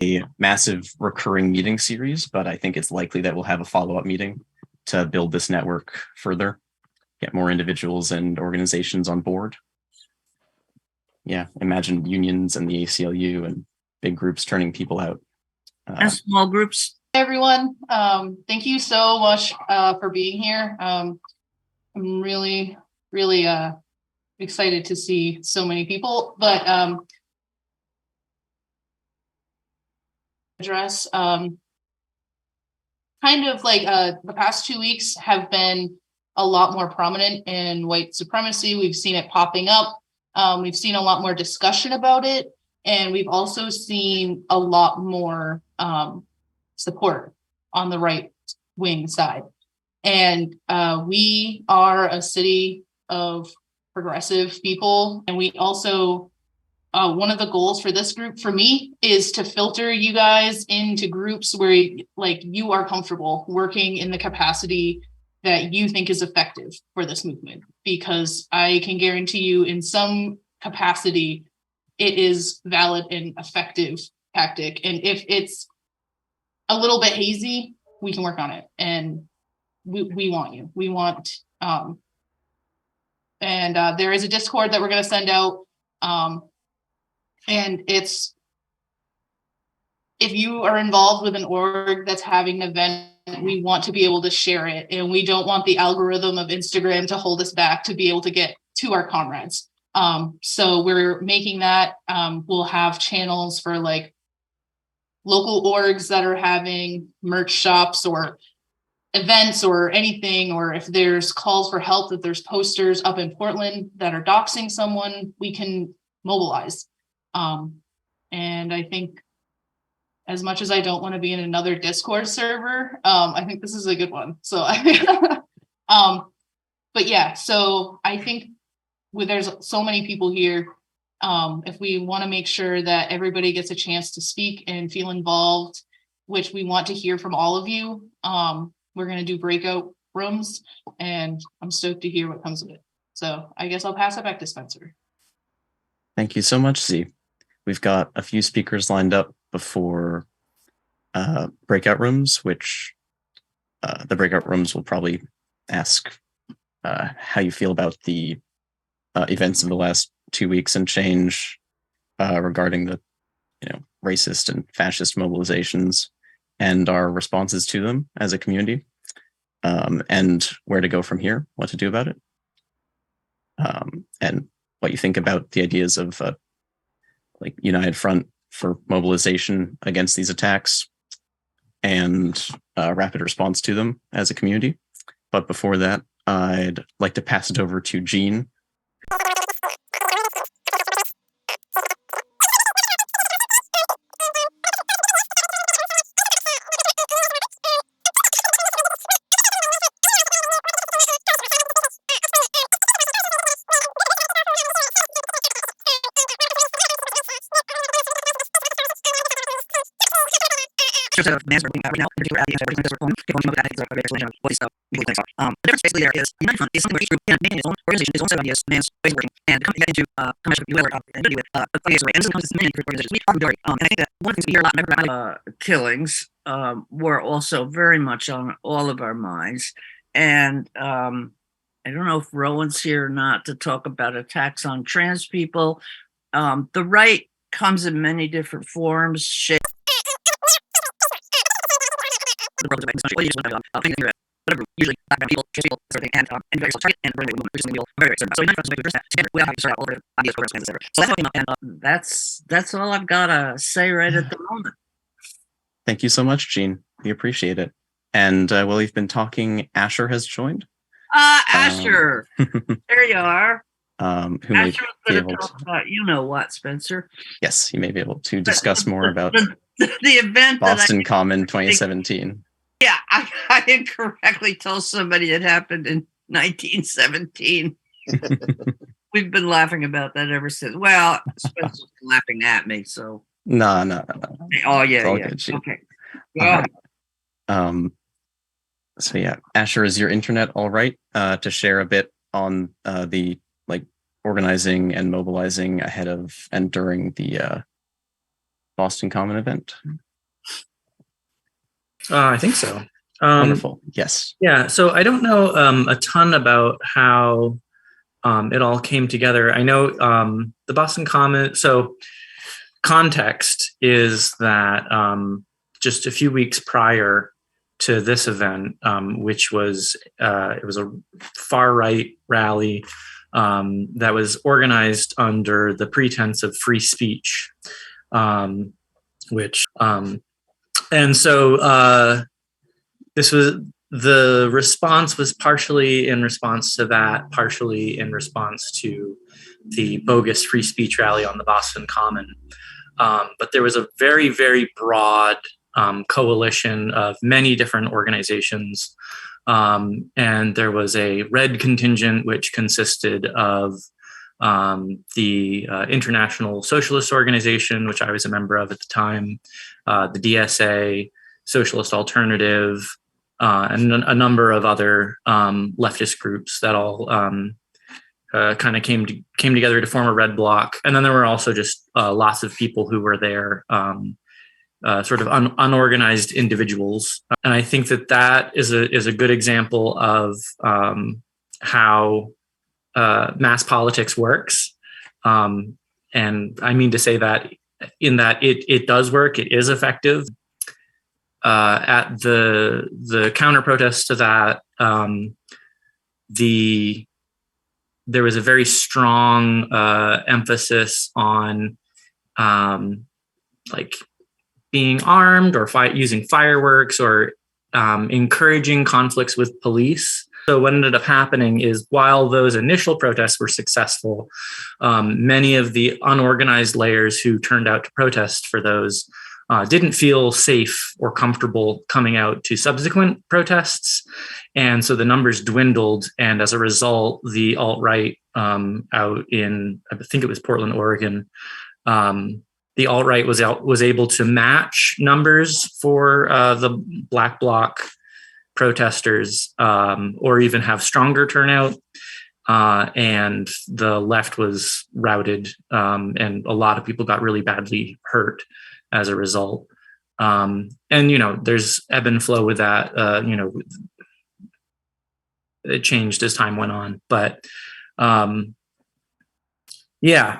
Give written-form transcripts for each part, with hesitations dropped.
a massive recurring meeting series, but I think it's likely that we'll have a follow-up meeting to build this network further, get more individuals and organizations on board. Yeah, imagine unions and the ACLU and big groups turning people out. And small groups. Hey everyone, thank you so much for being here. I'm really excited to see so many people, but address kind of like the past 2 weeks have been a lot more prominent in white supremacy. We've seen it popping up. We've seen a lot more discussion about it, and we've also seen a lot more support on the right wing side. And we are a city of progressive people, and we also one of the goals for this group, for me, is to filter you guys into groups where you are comfortable working in the capacity that you think is effective for this movement, because I can guarantee you in some capacity it is valid and effective tactic. And if it's a little bit hazy, we can work on it. And we want you. We want there is a Discord that we're going to send out. And it's, if you are involved with an org that's having an event, we want to be able to share it. And we don't want the algorithm of Instagram to hold us back to be able to get to our comrades. So we're making that. We'll have channels for like local orgs that are having merch shops or events or anything, or if there's calls for help, if there's posters up in Portland that are doxing someone, we can mobilize. And I think, as much as I don't want to be in another Discord server, I think this is a good one. So, but yeah, so I think there's so many people here. If we want to make sure that everybody gets a chance to speak and feel involved, which we want to hear from all of you, we're going to do breakout rooms, and I'm stoked to hear what comes of it. So I guess I'll pass it back to Spencer. Thank you so much, Z. We've got a few speakers lined up before breakout rooms, which the breakout rooms will probably ask how you feel about the events of the last 2 weeks and change regarding the racist and fascist mobilizations and our responses to them as a community, and where to go from here, what to do about it, and what you think about the ideas of united front for mobilization against these attacks and rapid response to them as a community. But before that, I'd like to pass it over to Jean. Right now, in particular, at the end of everything that's the difference basically there is United Front is something where each group can maintain its own organization, its own set of ideas, man's ways of working, and come into and with ideas away. And sometimes it's many group organizations. We are majority. And I think that one of the things we hear a lot about killings were also very much on all of our minds. And I don't know if Rowan's here or not to talk about attacks on trans people. The right comes in many different forms, shapes. The world is usually people, and very and very so that's all I've got to say right at the moment. Thank you so much, Jean. We appreciate it. And while you've been talking, Asher has joined. Asher, there you are. Who may be able to talk about, you know what, Spencer? Yes, you may be able to discuss more about the event Boston Common 2017. Yeah, I incorrectly told somebody it happened in 1917. We've been laughing about that ever since. Well, Spencer's laughing at me, so. No. Oh, yeah, yeah. Good, okay. Yeah. So yeah, Asher, is your internet all right to share a bit on the organizing and mobilizing ahead of and during the Boston Common event? I think so. Wonderful. Yes. Yeah. So I don't know a ton about how it all came together. I know the Boston Common. So context is that just a few weeks prior to this event, which was it was a far right rally that was organized under the pretense of free speech, which and so this was the response was partially in response to that, partially in response to the bogus free speech rally on the Boston Common. But there was a very, very broad coalition of many different organizations. And there was a red contingent, which consisted of the International Socialist Organization, which I was a member of at the time, the DSA, Socialist Alternative, and a number of other leftist groups that all kind of came together to form a red bloc. And then there were also just lots of people who were there, sort of unorganized individuals. And I think that is a good example of how mass politics works. And I mean to say that in that it does work, it is effective. At the counter protest to that, there was a very strong emphasis on like being armed or using fireworks or encouraging conflicts with police. So what ended up happening is while those initial protests were successful, many of the unorganized layers who turned out to protest for those didn't feel safe or comfortable coming out to subsequent protests. And so the numbers dwindled. And as a result, the alt-right out in, I think it was Portland, Oregon, the alt-right was able to match numbers for the Black Bloc protesters or even have stronger turnout. And the left was routed and a lot of people got really badly hurt as a result. And, there's ebb and flow with that, it changed as time went on, but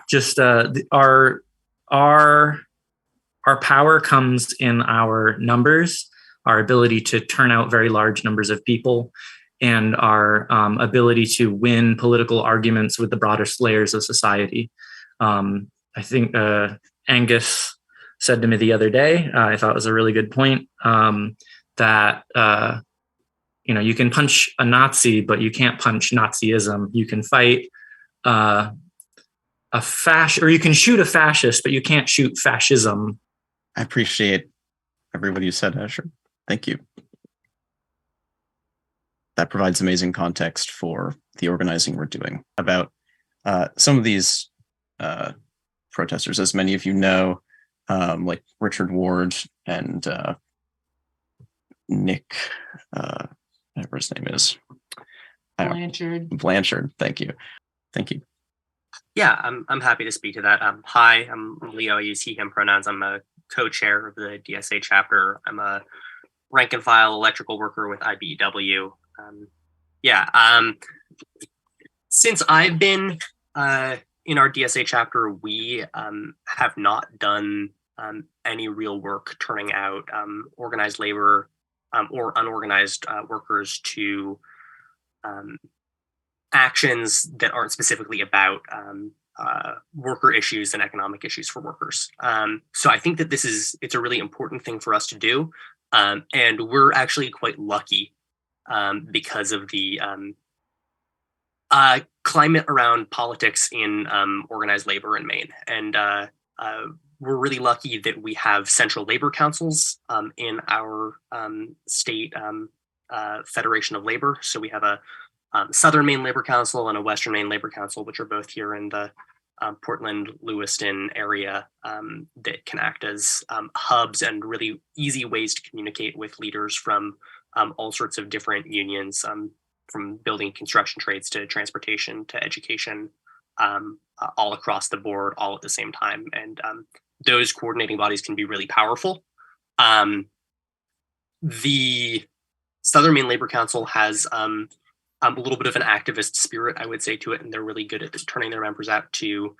just our power comes in our numbers, our ability to turn out very large numbers of people, and our ability to win political arguments with the broadest layers of society. I think Angus said to me the other day, I thought it was a really good point, that you can punch a Nazi, but you can't punch Nazism. You can fight or you can shoot a fascist, but you can't shoot fascism. I appreciate everybody you said, Asher. Thank you. That provides amazing context for the organizing we're doing. About some of these protesters, as many of you know, like Richard Ward and Nick, whatever his name is. Blanchard. Thank you. Yeah, I'm happy to speak to that. Hi, I'm Leo. I use he, him pronouns. I'm a co-chair of the DSA chapter. I'm a rank and file electrical worker with IBEW. Since I've been in our DSA chapter, we have not done any real work turning out organized labor or unorganized workers to actions that aren't specifically about worker issues and economic issues for workers. So I think that it's a really important thing for us to do. And we're actually quite lucky because of the climate around politics in organized labor in Maine. And we're really lucky that we have central labor councils in our state Federation of Labor. So we have a Southern Maine Labor Council and a Western Maine Labor Council, which are both here in the Portland, Lewiston area that can act as hubs and really easy ways to communicate with leaders from all sorts of different unions, from building construction trades to transportation to education, all across the board, all at the same time. And those coordinating bodies can be really powerful. The Southern Maine Labor Council has a little bit of an activist spirit, I would say, to it, and they're really good at turning their members out to